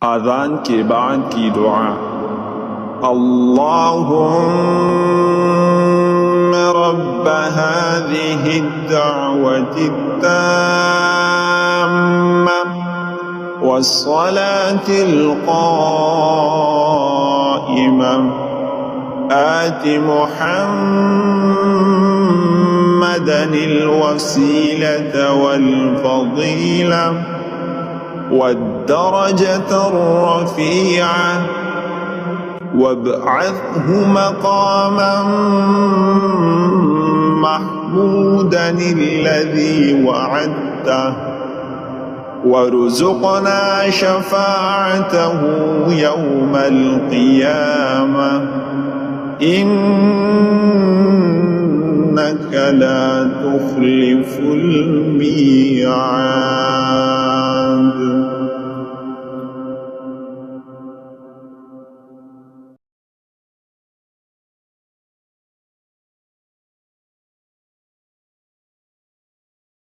आज़ान के बाद की दुआ। अल्लाहुम्मा रब्ब हाज़िहि द्दअवति त्ताम्मा वस्सलातिल क़ाइमा आति मुहम्मदनिल वसीलत वल फ़ज़ीला والدرجة الرفيعة وابعثه مقاما محمودا الذي وعدته وارزقنا شفاعته يوم القيامة إنك لا تخلف الميعاد.